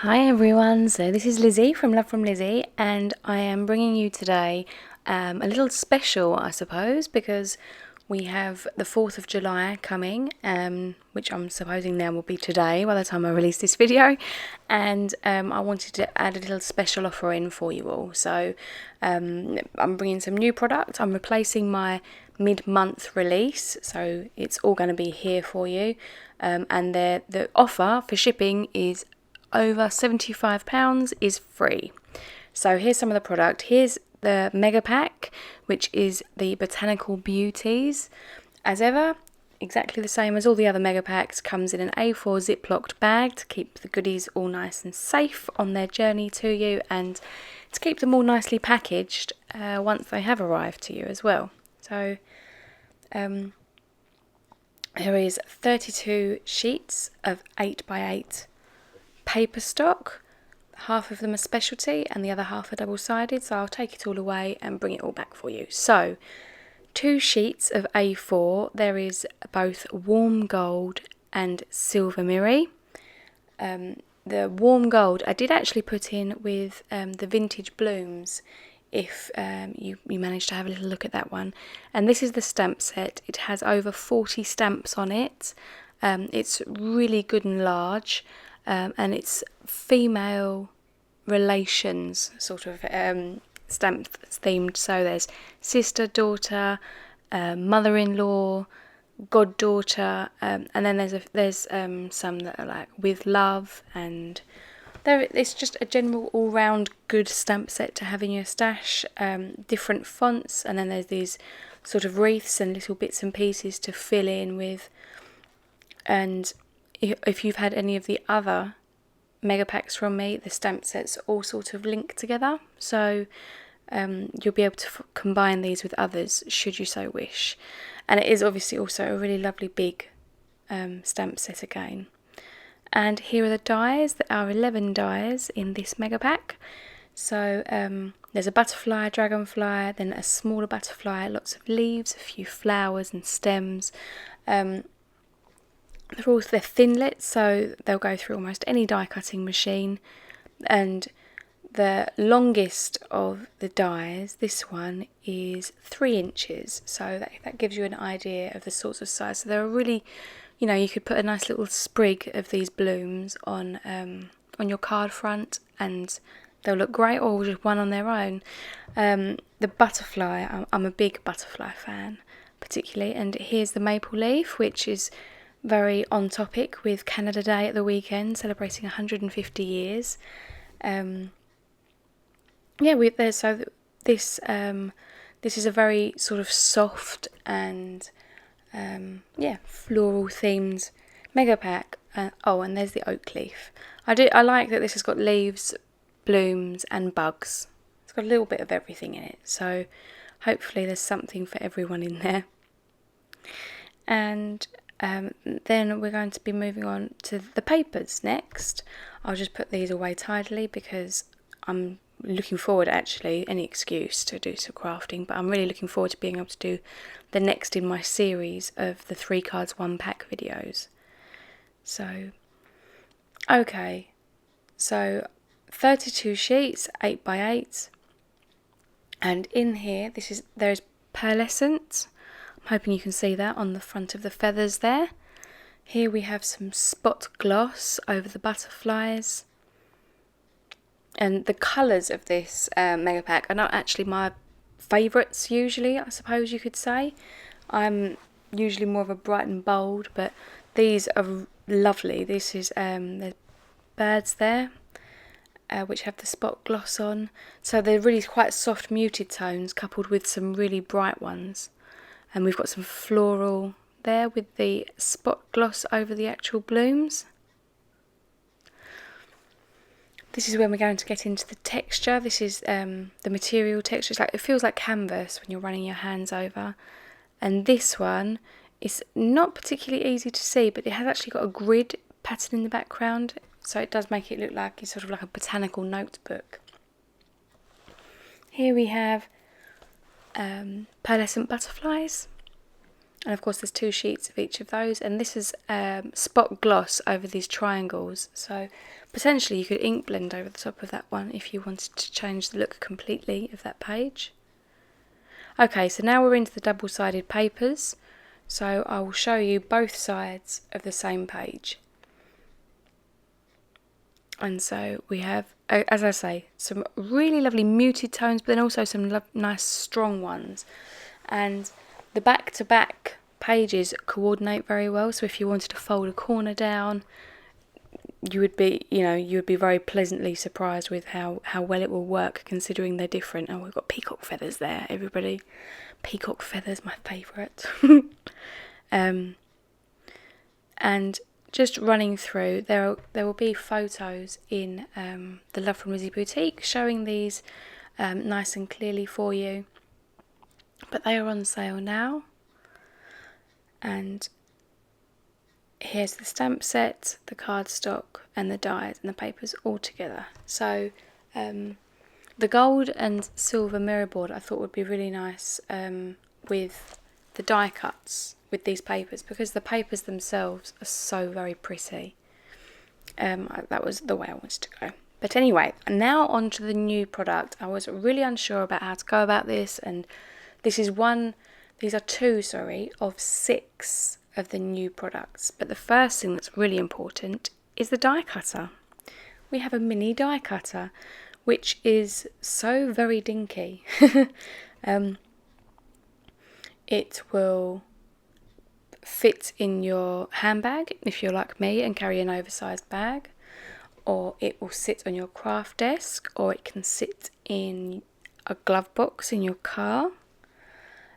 Hi everyone, so this is Lizzie from Love From Lizi, and I am bringing you today a little special, I suppose, because we have the 4th of July coming, which I'm supposing now will be today by the time I release this video, and I wanted to add a little special offer in for you all. So I'm bringing some new product. I'm replacing my mid-month release, so it's all going to be here for you, and the offer for shipping is over £75 is free. So here's some of the product. Here's the mega pack, which is the Botanical Beauties. As ever, exactly the same as all the other mega packs, comes in an A4 ziplocked bag to keep the goodies all nice and safe on their journey to you, and to keep them all nicely packaged once they have arrived to you as well. So there is 32 sheets of 8x8 paper stock. Half of them are specialty and the other half are double-sided, so I'll take it all away and bring it all back for you. So 2 sheets of A4, there is both warm gold and silver mirror. The warm gold I did actually put in with the vintage blooms, if you managed to have a little look at that one. And this is the stamp set. It has over 40 stamps on it. It's really good and large. And it's female relations sort of stamp themed. So there's sister, daughter, mother-in-law, goddaughter, and then there's some that are like with love, and it's just a general all-round good stamp set to have in your stash. Different fonts, and then there's these sort of wreaths and little bits and pieces to fill in with. And if you've had any of the other mega packs from me, the stamp sets all sort of link together, so you'll be able to combine these with others should you so wish. And it is obviously also a really lovely big stamp set again. And here are the dies. There are 11 dies in this mega pack. So there's a butterfly, dragonfly, then a smaller butterfly, lots of leaves, a few flowers and stems. They're thinlits, so they'll go through almost any die cutting machine. And the longest of the dies, this one, is 3 inches, so that gives you an idea of the sorts of size. So they're really, you could put a nice little sprig of these blooms on your card front and they'll look great, or just one on their own. The butterfly, I'm a big butterfly fan particularly, and here's the maple leaf, which is very on topic with Canada Day at the weekend, celebrating 150 years. This is a very sort of soft and floral themed mega pack. And there's the oak leaf. I like that this has got leaves, blooms and bugs. It's got a little bit of everything in it, so hopefully there's something for everyone in there. And then we're going to be moving on to the papers next. I'll just put these away tidily because I'm looking forward, actually, any excuse to do some crafting, but I'm really looking forward to being able to do the next in my series of the 3 cards 1 pack videos. So, okay, so 32 sheets, 8x8, and in here there's pearlescent. I'm hoping you can see that on the front of the feathers there. Here we have some spot gloss over the butterflies. And the colours of this mega pack are not actually my favourites usually, I suppose you could say. I'm usually more of a bright and bold, but these are lovely. This is there's birds there, which have the spot gloss on. So they're really quite soft muted tones coupled with some really bright ones. And we've got some floral there with the spot gloss over the actual blooms. This is when we're going to get into the texture. This is the material texture. It feels like canvas when you're running your hands over. And this one is not particularly easy to see, but it has actually got a grid pattern in the background, so it does make it look like it's sort of like a botanical notebook. Here we have pearlescent butterflies. And of course there's 2 sheets of each of those, and this is spot gloss over these triangles, so potentially you could ink blend over the top of that one if you wanted to change the look completely of that page. Okay, so now we're into the double-sided papers, so I will show you both sides of the same page. And so we have, as I say, some really lovely muted tones, but then also some nice strong ones. And the back-to-back pages coordinate very well, so if you wanted to fold a corner down, you would be very pleasantly surprised with how well it will work, considering they're different. Oh, we've got peacock feathers there, everybody. Peacock feathers, my favourite. And just running through, there will be photos in the Love From Lizi boutique showing these nice and clearly for you. But they are on sale now. And here's the stamp set, the cardstock, and the dies and the papers all together. So the gold and silver mirror board I thought would be really nice with the die cuts with these papers, because the papers themselves are so very pretty. That was the way I wanted to go. But anyway, now on to the new product. I was really unsure about how to go about this, and these are two of 6 of the new products. But the first thing that's really important is the die cutter. We have a mini die cutter, which is so very dinky. It will fit in your handbag if you're like me and carry an oversized bag, or it will sit on your craft desk, or it can sit in a glove box in your car.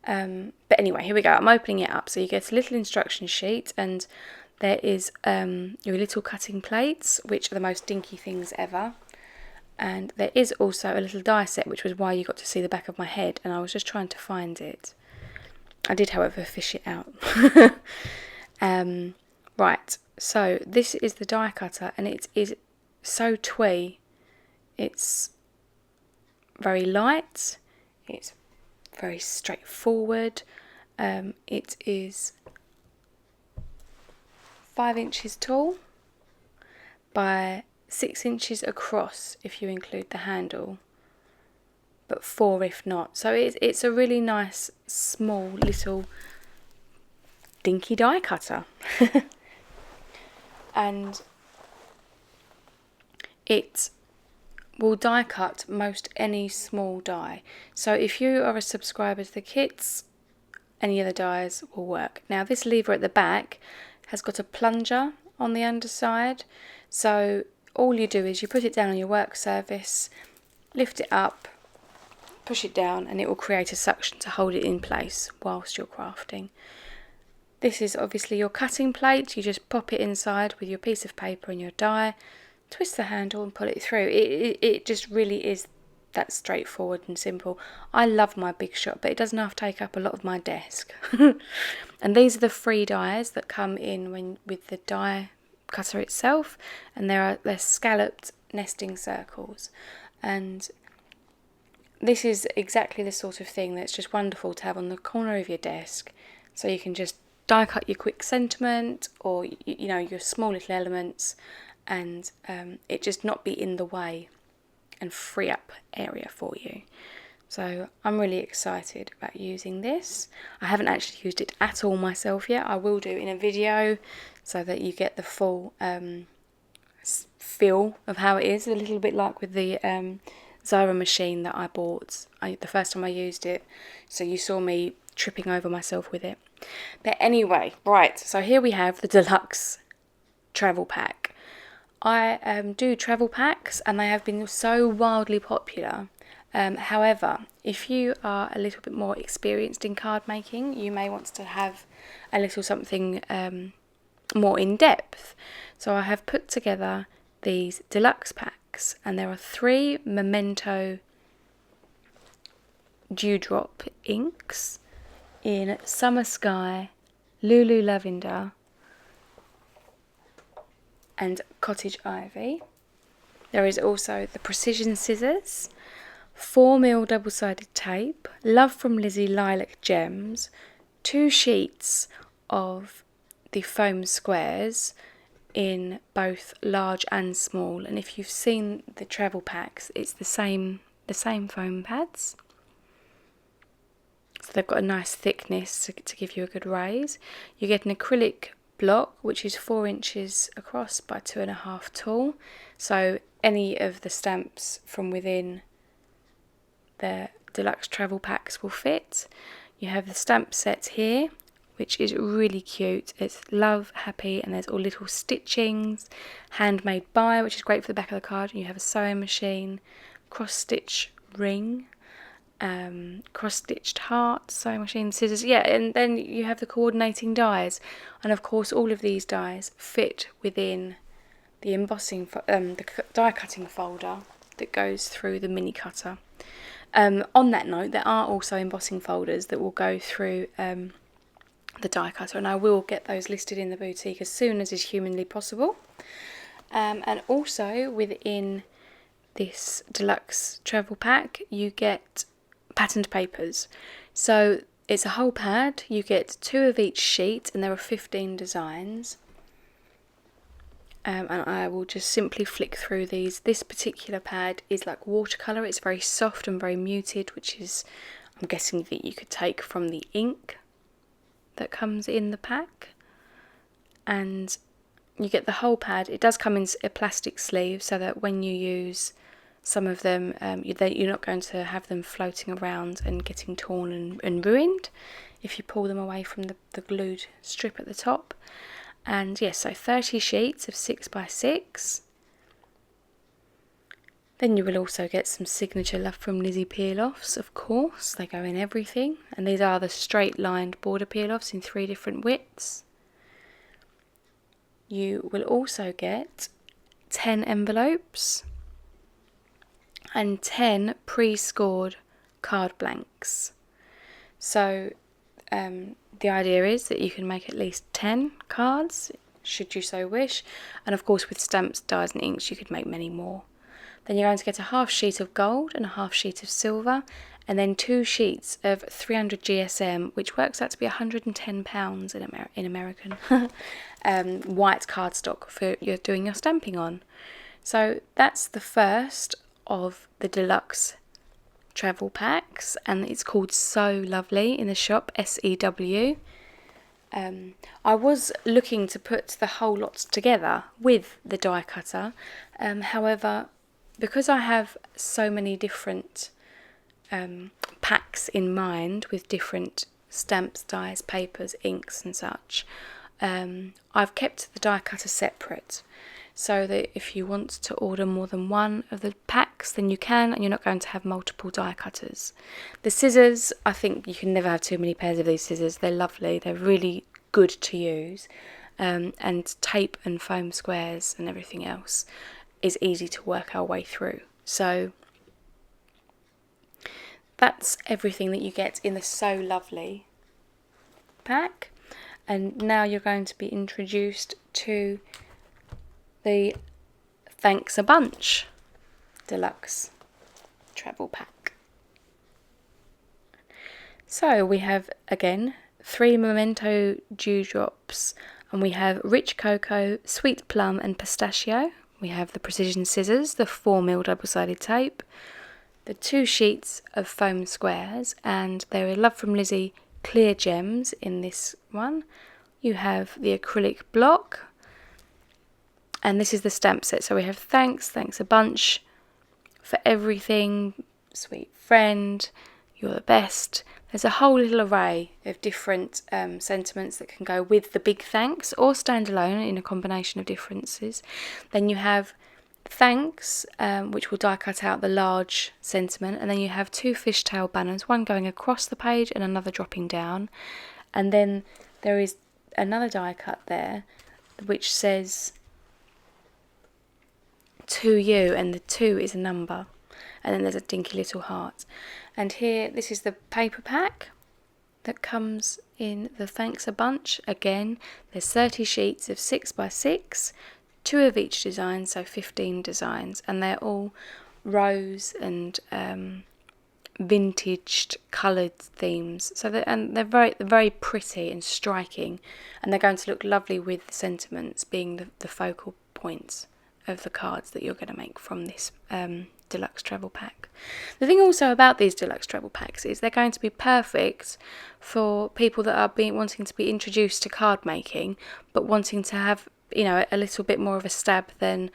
But anyway, here we go. I'm opening it up. So you get a little instruction sheet, and there is your little cutting plates, which are the most dinky things ever. And there is also a little die set, which was why you got to see the back of my head, and I was just trying to find it. I did, however, fish it out. Right, so this is the die cutter, and it is so twee. It's very light. It's very straightforward. It is 5 inches tall by 6 inches across if you include the handle, but 4 if not. So it's a really nice, small, little dinky die cutter. And it will die cut most any small die. So if you are a subscriber to the kits, any of the dies will work. Now this lever at the back has got a plunger on the underside, so all you do is you put it down on your work surface, lift it up, push it down, and it will create a suction to hold it in place whilst you're crafting. This is obviously your cutting plate. You just pop it inside with your piece of paper and your die, twist the handle and pull it through. It just really is that straightforward and simple. I love my Big Shot, but it does enough take up a lot of my desk. And these are the free dies that come in with the die cutter itself, and they're scalloped nesting circles, and this is exactly the sort of thing that's just wonderful to have on the corner of your desk, so you can just die cut your quick sentiment or your small little elements, and it just not be in the way and free up area for you. So I'm really excited about using this. I haven't actually used it at all myself yet. I will do in a video so that you get the full feel of how it is, a little bit like with the Zyra machine that I bought the first time I used it. So you saw me tripping over myself with it. But anyway, right, so here we have the Deluxe Travel Pack. I do travel packs, and they have been so wildly popular. However, if you are a little bit more experienced in card making, you may want to have a little something more in depth. So I have put together these deluxe packs, and there are 3 Memento Dewdrop inks in Summer Sky, Lulu Lavender, and Cottage Ivy. There is also the Precision Scissors, 4mm double-sided tape, Love From Lizi Lilac Gems, 2 sheets of the foam squares in both large and small, and if you've seen the travel packs, it's the same foam pads. So they've got a nice thickness to give you a good raise. You get an acrylic block which is 4 inches across by 2.5 tall, so any of the stamps from within the Deluxe Travel Packs will fit. You have the stamp set here, which is really cute. It's love, happy, and there's all little stitchings, handmade by, which is great for the back of the card. You have a sewing machine, cross stitch ring, cross stitched heart, sewing machine, scissors, yeah, and then you have the coordinating dies, and of course all of these dies fit within the embossing, the die cutting folder that goes through the mini cutter. On that note, there are also embossing folders that will go through the die cutter, and I will get those listed in the boutique as soon as is humanly possible. And also within this Deluxe Travel Pack you get patterned papers. So it's a whole pad, you get 2 of each sheet, and there are 15 designs. And I will just simply flick through these. This particular pad is like watercolour, it's very soft and very muted, which is, I'm guessing, that you could take from the ink that comes in the pack. And you get the whole pad. It does come in a plastic sleeve so that when you use some of them, you're not going to have them floating around and getting torn and ruined if you pull them away from the glued strip at the top. And yes, so 30 sheets of 6x6. Then you will also get some signature Love From Lizi peel-offs, of course. They go in everything. And these are the straight lined border peel-offs in 3 different widths. You will also get 10 envelopes and 10 pre-scored card blanks. So the idea is that you can make at least 10 cards, should you so wish, and of course with stamps, dies and inks you could make many more. Then you're going to get a half sheet of gold and a half sheet of silver, and then 2 sheets of 300 GSM, which works out to be £110 in American, white cardstock for you're doing your stamping on. So that's the first of the Deluxe Travel Packs, and it's called So Lovely in the shop, SEW. I was looking to put the whole lot together with the die cutter, however, because I have so many different packs in mind with different stamps, dies, papers, inks and such, I've kept the die cutter separate, so that if you want to order more than one of the packs then you can, and you're not going to have multiple die cutters. The scissors, I think you can never have too many pairs of these scissors. They're lovely, they're really good to use, and tape and foam squares and everything else is easy to work our way through. So that's everything that you get in the So Lovely pack. And now you're going to be introduced to the Thanks a Bunch Deluxe Travel Pack. So we have, again, 3 Memento Dewdrops, and we have Rich Cocoa, Sweet Plum and Pistachio. We have the Precision Scissors, the 4mm double-sided tape, the 2 sheets of foam squares, and there are Love From Lizi clear gems in this one. You have the acrylic block, and this is the stamp set. So we have thanks a bunch, for everything, sweet friend, you're the best. There's a whole little array of different sentiments that can go with the big thanks or stand alone in a combination of differences. Then you have thanks, which will die cut out the large sentiment, and then you have 2 fishtail banners, one going across the page and another dropping down, and then there is another die cut there which says to you, and the 2 is a number, and then there's a dinky little heart. And here, this is the paper pack that comes in the Thanks a Bunch. Again, there's 30 sheets of 6x6, 2 of each design, so 15 designs, and they're all rose and vintaged coloured themes. So they're very pretty and striking, and they're going to look lovely with the sentiments being the focal points of the cards that you're going to make from this deluxe travel pack. The thing also about these deluxe travel packs is they're going to be perfect for people that are wanting to be introduced to card making, but wanting to have, you know, a little bit more of a stab than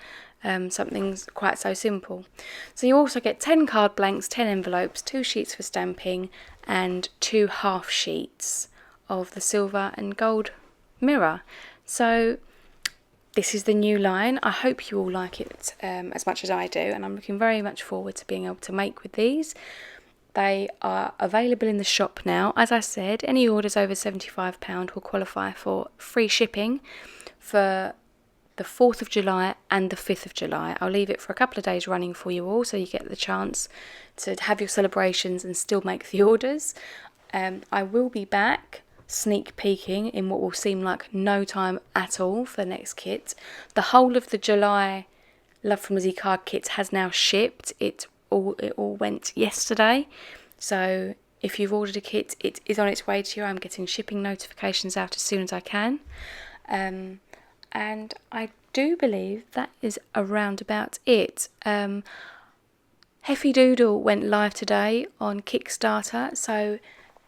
something quite so simple. So you also get 10 card blanks, 10 envelopes, 2 sheets for stamping, and 2 half sheets of the silver and gold mirror. So this is the new line. I hope you all like it as much as I do, and I'm looking very much forward to being able to make with these. They are available in the shop now. As I said, any orders over £75 will qualify for free shipping for the 4th of July and the 5th of July. I'll leave it for a couple of days running for you all, so you get the chance to have your celebrations and still make the orders. I will be back sneak peeking in what will seem like no time at all for the next kit. The whole of the July Love From Lizi card kit has now shipped. It all went yesterday, so if you've ordered a kit, it is on its way to you. I'm getting shipping notifications out as soon as I can, and I do believe that is around about it. Heffy Doodle went live today on Kickstarter, so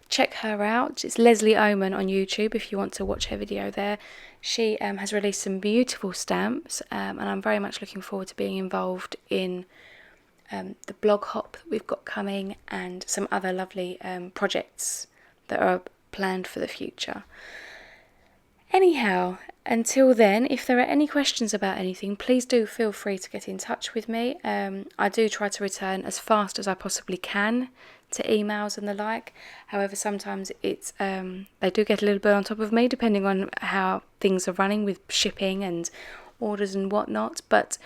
check her out. It's Leslie Oman on YouTube if you want to watch her video there. She has released some beautiful stamps, and I'm very much looking forward to being involved in the blog hop that we've got coming and some other lovely projects that are planned for the future. Anyhow, until then, if there are any questions about anything, please do feel free to get in touch with me. I do try to return as fast as I possibly can to emails and the like. However, sometimes it's they do get a little bit on top of me depending on how things are running with shipping and orders and whatnot. But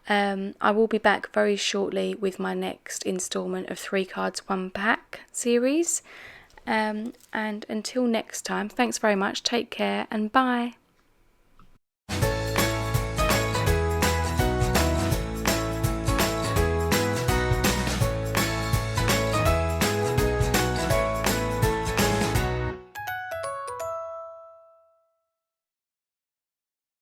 I will be back very shortly with my next instalment of 3 cards 1 pack series. And until next time, thanks very much, take care, and bye.